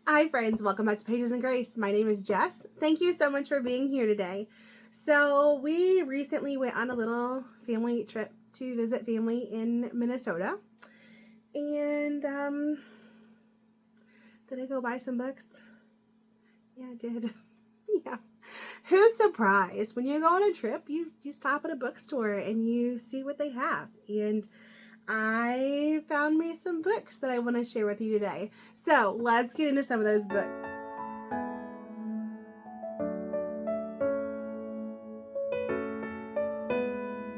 Hi friends, welcome back to Pages and Grace. My name is Jess. Thank you so much for being here today. So we recently went on a little family trip to visit family in Minnesota. And did I go buy some books? Yeah, I did. Yeah. Who's surprised? When you go on a trip, you stop at a bookstore and you see what they have. And I found me some books that I want to share with you today. So let's get into some of those books.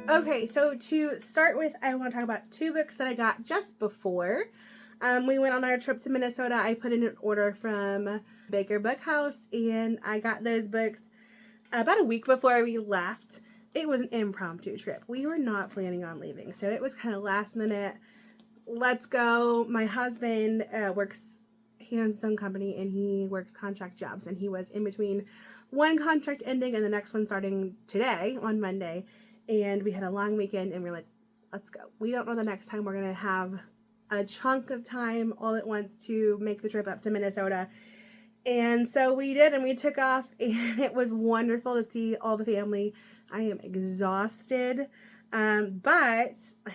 Okay, so to start with, I want to talk about two books that I got just before we went on our trip to Minnesota. I put in an order from Baker Book House, and I got those books about a week before we left. It was an impromptu trip. We were not planning on leaving, so it was kind of last minute. Let's go. My husband he owns his own company, and he works contract jobs, and he was in between one contract ending and the next one starting today on Monday. And we had a long weekend, and we're like, let's go. We don't know the next time we're going to have a chunk of time all at once to make the trip up to Minnesota. And so we did, and we took off, and it was wonderful to see all the family. I am exhausted, but I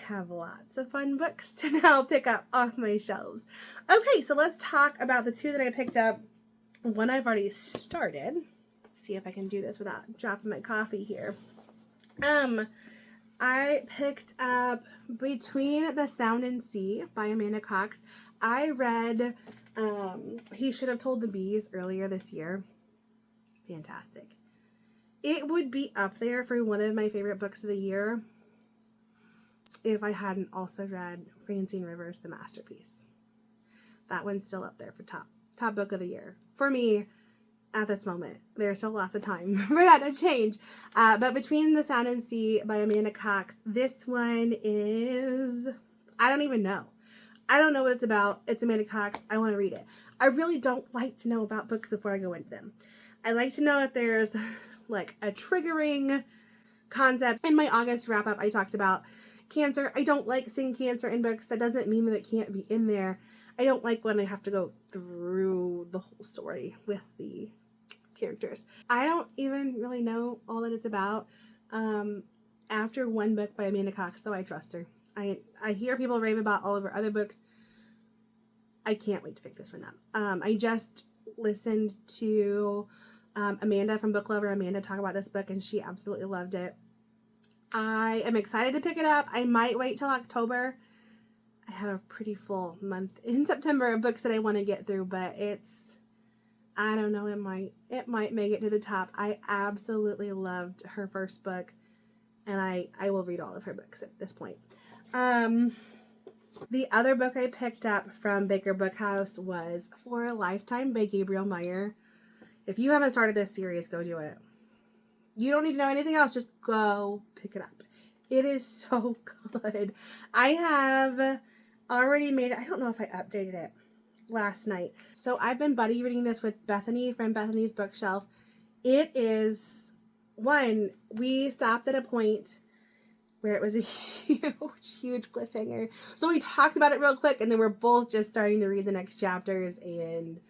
have lots of fun books to now pick up off my shelves. Okay, so let's talk about the two that I picked up. One I've already started. See if I can do this without dropping my coffee here. I picked up Between the Sound and Sea by Amanda Cox. I read He Should Have Told the Bees earlier this year. Fantastic. It would be up there for one of my favorite books of the year if I hadn't also read Francine Rivers' The Masterpiece. That one's still up there for top book of the year. For me, at this moment. There's still lots of time for that to change. But Between the Sound and Sea by Amanda Cox, this one is, I don't even know. I don't know what it's about. It's Amanda Cox. I want to read it. I really don't like to know about books before I go into them. I like to know that there's like a triggering concept. In my August wrap up, I talked about cancer. I don't like seeing cancer in books. That doesn't mean that it can't be in there. I don't like when I have to go through the whole story with the characters. I don't even really know all that it's about. After one book by Amanda Cox, though, I trust her. I hear people rave about all of her other books. I can't wait to pick this one up. I just listened to Amanda from Book Lover Amanda talk about this book, and she absolutely loved it. I am excited to pick it up. I might wait till October. I have a pretty full month in September of books that I want to get through, but I don't know, it might make it to the top. I absolutely loved her first book, and I will read all of her books at this point. The other book I picked up from Baker Book House was For a Lifetime by Gabriel Meyer. If you haven't started this series, go do it. You don't need to know anything else, just go pick it up. It is so good. I have already made it. I don't know if I updated it last night. So I've been buddy reading this with Bethany from Bethany's Bookshelf. It is we stopped at a point where it was a huge cliffhanger. So we talked about it real quick, and then we're both just starting to read the next chapters, and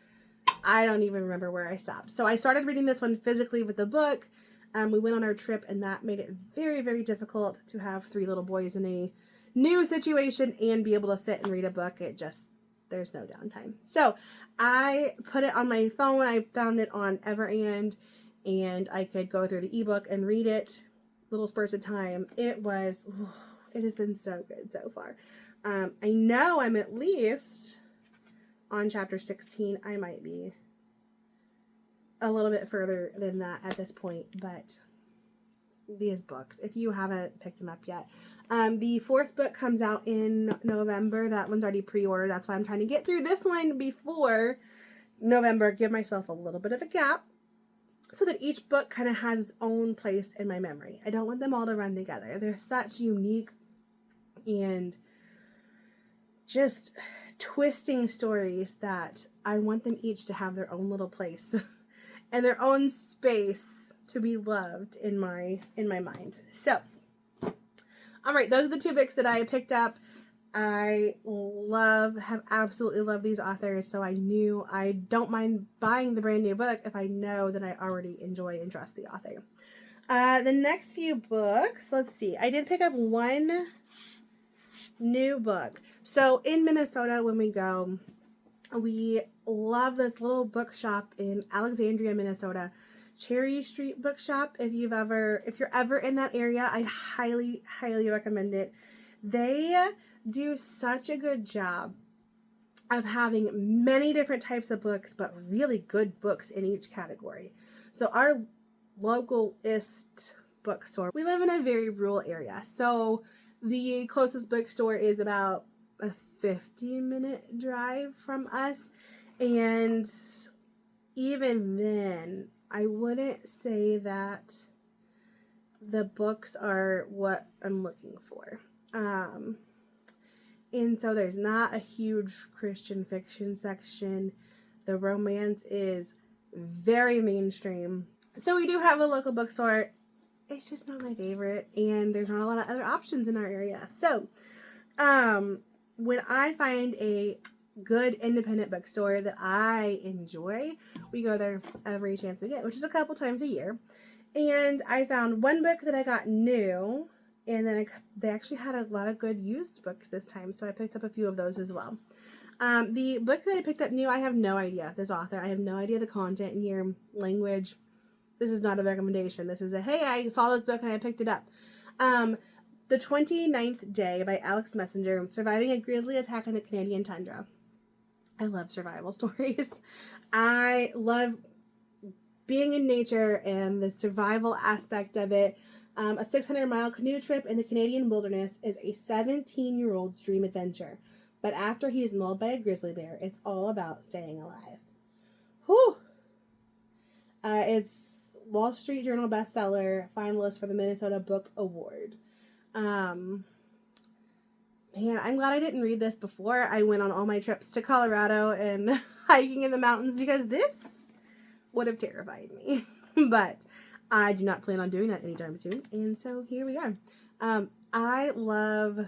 I don't even remember where I stopped. So I started reading this one physically with the book. We went on our trip, and that made it very, very difficult to have 3 little boys in a new situation and be able to sit and read a book. There's no downtime. So I put it on my phone. I found it on Everand, and I could go through the ebook and read it little spurts of time. It has been so good so far. I know I'm at least on chapter 16. I might be a little bit further than that at this point, but these books, if you haven't picked them up yet. The 4th book comes out in November. That one's already pre-ordered. That's why I'm trying to get through this one before November. Give myself a little bit of a gap so that each book kind of has its own place in my memory. I don't want them all to run together. They're such unique and just twisting stories that I want them each to have their own little place and their own space to be loved in my mind. So, all right, those are the 2 books that I picked up. have absolutely loved these authors, so I knew I don't mind buying the brand new book if I know that I already enjoy and trust the author. The next few books, let's see. I did pick up one new book. So in Minnesota, when we go, we love this little bookshop in Alexandria, Minnesota. Cherry Street Bookshop. If you're ever in that area, I highly, highly recommend it. They do such a good job of having many different types of books, but really good books in each category. So our localist bookstore, we live in a very rural area, so the closest bookstore is about a 50-minute drive from us, and even then I wouldn't say that the books are what I'm looking for. And so there's not a huge Christian fiction section. The romance is very mainstream. So we do have a local bookstore. It's just not my favorite, and there's not a lot of other options in our area. So when I find a good independent bookstore that I enjoy, we go there every chance we get, which is a couple times a year. And I found one book that I got new, and then they actually had a lot of good used books this time, so I picked up a few of those as well. The book that I picked up new, I have no idea this author. I have no idea the content in here, language. This is not a recommendation. This is a, hey, I saw this book and I picked it up. The 29th Day by Alex Messenger, surviving a grizzly attack in the Canadian tundra. I love survival stories. I love being in nature and the survival aspect of it. A 600-mile canoe trip in the Canadian wilderness is a 17-year-old's dream adventure. But after he is mauled by a grizzly bear, it's all about staying alive. Whew! It's Wall Street Journal bestseller, finalist for the Minnesota Book Award. Man, I'm glad I didn't read this before I went on all my trips to Colorado and hiking in the mountains, because this would have terrified me. But I do not plan on doing that anytime soon, and so here we are. I love,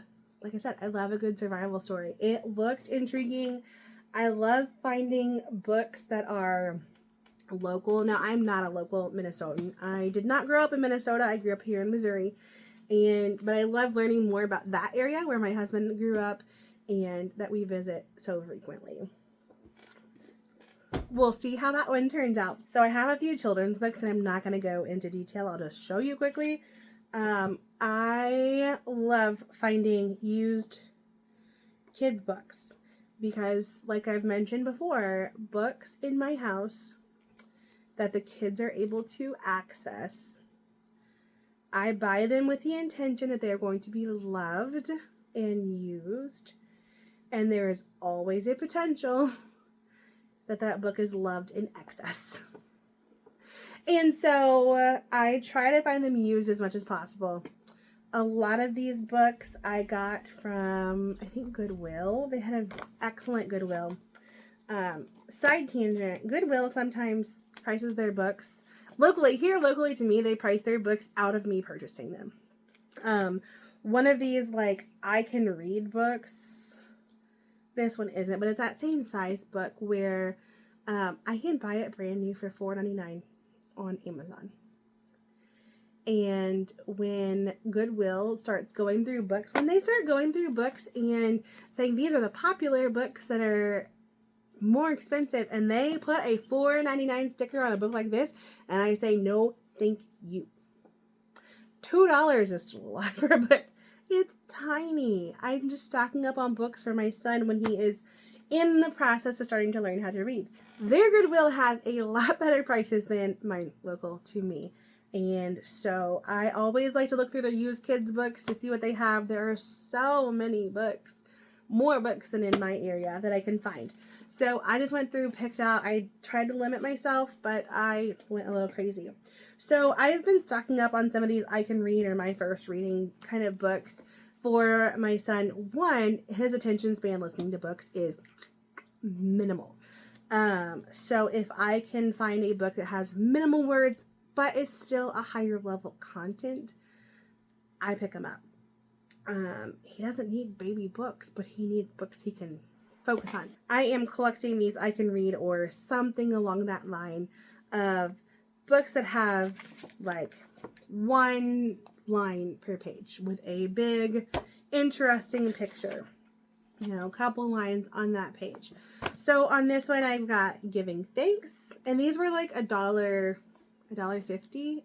like I said, I love a good survival story. It looked intriguing. I love finding books that are local. Now, I'm not a local Minnesotan. I did not grow up in Minnesota. I grew up here in Missouri, but I love learning more about that area where my husband grew up and that we visit so frequently. We'll see how that one turns out. So I have a few children's books, and I'm not going to go into detail. I'll just show you quickly. I love finding used kids books because, like I've mentioned before, books in my house that the kids are able to access, I buy them with the intention that they're going to be loved and used, and there is always a potential that book is loved in excess. And so I try to find them used as much as possible. A lot of these books I got from, I think, Goodwill. They had an excellent Goodwill. Side tangent, Goodwill sometimes prices their books locally to me, they price their books out of me purchasing them. One of these, like, I Can Read books, this one isn't, but it's that same size book where I can buy it brand new for $4.99 on Amazon. And when Goodwill starts going through books, when they start going through books and saying these are the popular books that are more expensive, and they put a $4.99 sticker on a book like this, and I say no thank you. $2 is still a lot for a book. It's tiny. I'm just stocking up on books for my son when he is in the process of starting to learn how to read. Their Goodwill has a lot better prices than mine local to me. And so I always like to look through their used kids books to see what they have. There are so many books, more books than in my area that I can find. So I just went through, picked out, I tried to limit myself, but I went a little crazy. So I've been stocking up on some of these I Can Read or my first reading kind of books for my son. One, his attention span listening to books is minimal. So if I can find a book that has minimal words, but is still a higher level content, I pick them up. He doesn't need baby books, but he needs books he can focus on. I am collecting these I Can Read or something along that line of books that have like one line per page with a big, interesting picture. You know, a couple lines on that page. So on this one, I've got Giving Thanks, and these were like $1.50,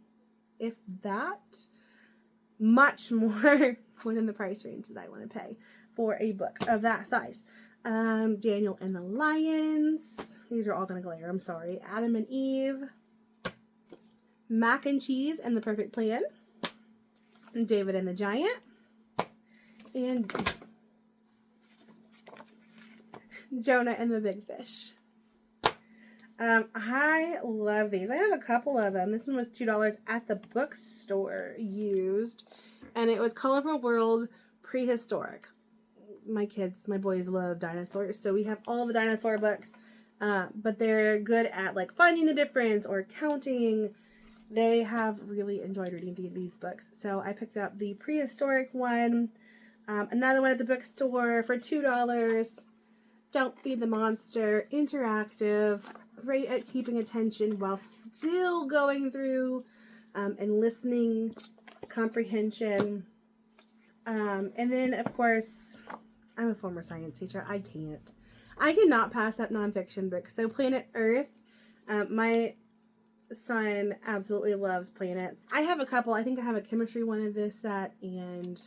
if that. Much more within the price range that I want to pay for a book of that size. Daniel and the Lions. These are all going to glare. I'm sorry. Adam and Eve. Mac and Cheese and the Perfect Plan. And David and the Giant. And Jonah and the Big Fish. I love these. I have a couple of them. This one was $2 at the bookstore used. And it was Colorful World Prehistoric. My boys love dinosaurs. So we have all the dinosaur books. But they're good at like finding the difference or counting. They have really enjoyed reading these books. So I picked up the prehistoric one. Another one at the bookstore for $2. Don't Feed the Monster. Interactive. Great at keeping attention while still going through and listening, comprehension. And then, of course, I'm a former science teacher. I cannot pass up nonfiction books. So Planet Earth. My son absolutely loves planets. I have a couple. I think I have a chemistry one of this set, and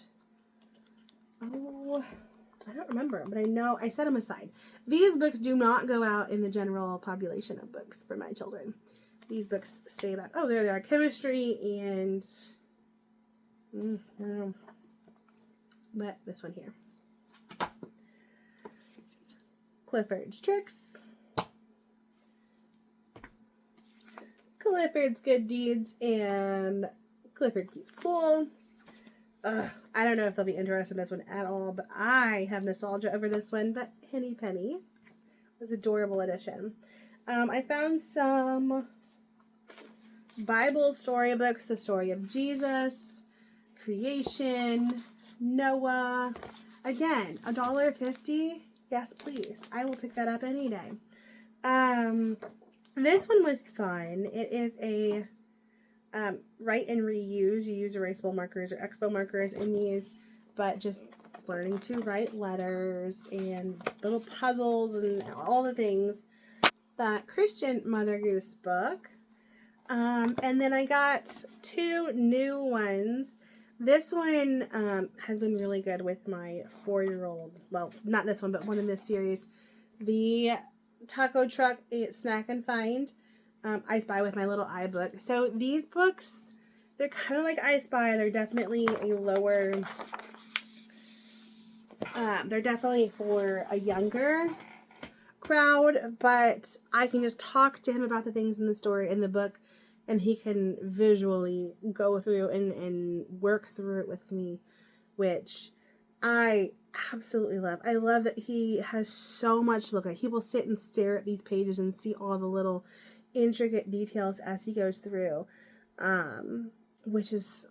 I don't remember, but I know I set them aside. These books do not go out in the general population of books for my children. These books stay back. Oh, there they are. Chemistry and I don't know. But this one here. Clifford's Tricks. Clifford's Good Deeds and Clifford Keeps Cool. I don't know if they'll be interested in this one at all, but I have nostalgia over this one. But Henny Penny was an adorable edition. I found some Bible storybooks, the story of Jesus, creation, Noah. Again, $1.50. Yes, please. I will pick that up any day. This one was fun. It is a write and reuse. You use erasable markers or expo markers in these, but just learning to write letters and little puzzles and all the things. That Christian Mother Goose book. And then I got 2 new ones. This one has been really good with my 4-year-old. Well, not this one, but one in this series. The Taco Truck Snack and Find. I Spy with My Little Eye book. So these books, they're kind of like I Spy. They're definitely a lower, they're definitely for a younger crowd, but I can just talk to him about the things in the story, in the book, and he can visually go through and work through it with me, which I absolutely love. I love that he has so much to look at. He will sit and stare at these pages and see all the little intricate details as he goes through, which is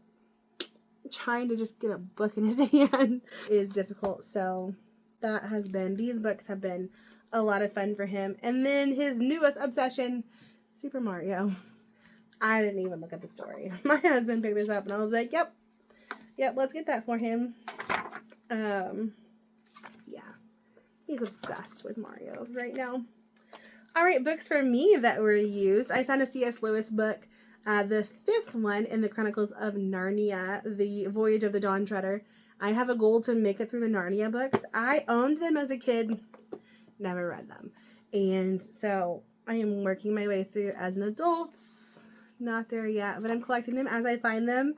trying to just get a book in his hand is difficult. So that has been, these books have been a lot of fun for him. And then his newest obsession, Super Mario. I didn't even look at the story. My husband picked this up and I was like, yep, let's get that for him. Yeah, he's obsessed with Mario right now. All right, books for me that were used. I found a C.S. Lewis book, the 5th one in the Chronicles of Narnia, The Voyage of the Dawn Treader. I have a goal to make it through the Narnia books. I owned them as a kid, never read them. And so I am working my way through as an adult. Not there yet, but I'm collecting them as I find them.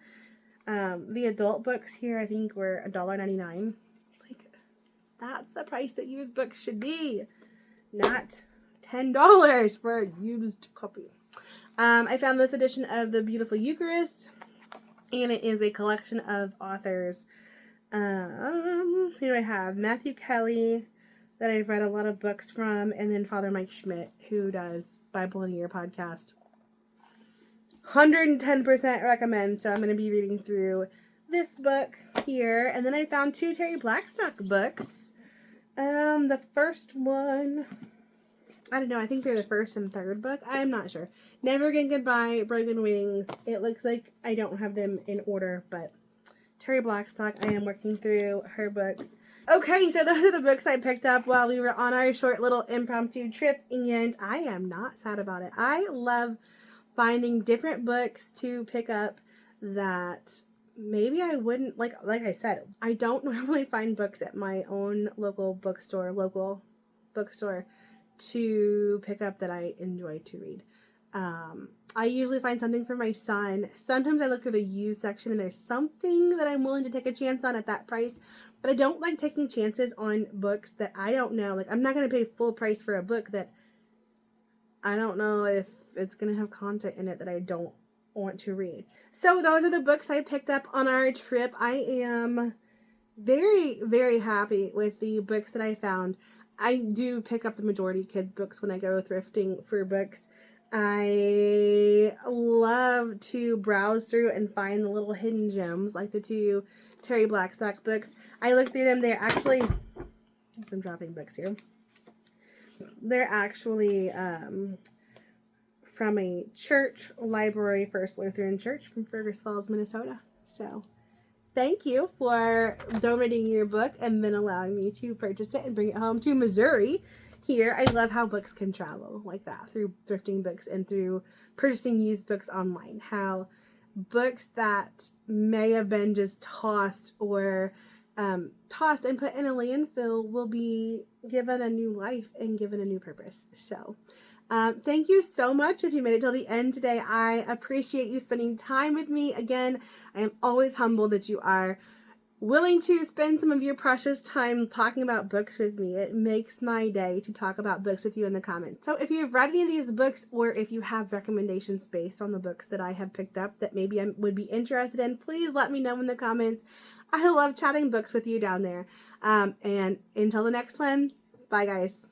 The adult books here, I think, were $1.99. Like, that's the price that used books should be. Not $10 for a used copy. I found this edition of The Beautiful Eucharist, and it is a collection of authors. Here I have Matthew Kelly, that I've read a lot of books from, and then Father Mike Schmidt, who does Bible in a Year podcast. 110% recommend. So I'm going to be reading through this book here, and then I found 2 Terry Blackstock books. The first one, I don't know, I think they're the first and third book. I'm not sure. Never Again Goodbye, Broken Wings. It looks like I don't have them in order, but Terry Blackstock, I am working through her books. Okay, so those are the books I picked up while we were on our short little impromptu trip, and I am not sad about it. I love finding different books to pick up that maybe I wouldn't, like I said, I don't normally find books at my own local bookstore to pick up that I enjoy to read. I usually find something for my son. Sometimes I look through the used section and there's something that I'm willing to take a chance on at that price, but I don't like taking chances on books that I don't know. Like, I'm not going to pay full price for a book that I don't know if it's going to have content in it that I don't want to read. So those are the books I picked up on our trip. I am very, very happy with the books that I found. I do pick up the majority of kids' books when I go thrifting for books. I love to browse through and find the little hidden gems, like the 2 Terry Blackstock books. I look through them. They're actually, I'm dropping books here. They're actually from a church, library, First Lutheran Church from Fergus Falls, Minnesota. So thank you for donating your book and then allowing me to purchase it and bring it home to Missouri. Here, I love how books can travel like that through thrifting books and through purchasing used books online. How books that may have been just tossed or tossed and put in a landfill will be given a new life and given a new purpose. So thank you so much if you made it till the end today. I appreciate you spending time with me. Again, I am always humbled that you are willing to spend some of your precious time talking about books with me. It makes my day to talk about books with you in the comments. So if you've read any of these books, or if you have recommendations based on the books that I have picked up that maybe I would be interested in, please let me know in the comments. I love chatting books with you down there. And until the next one, bye guys.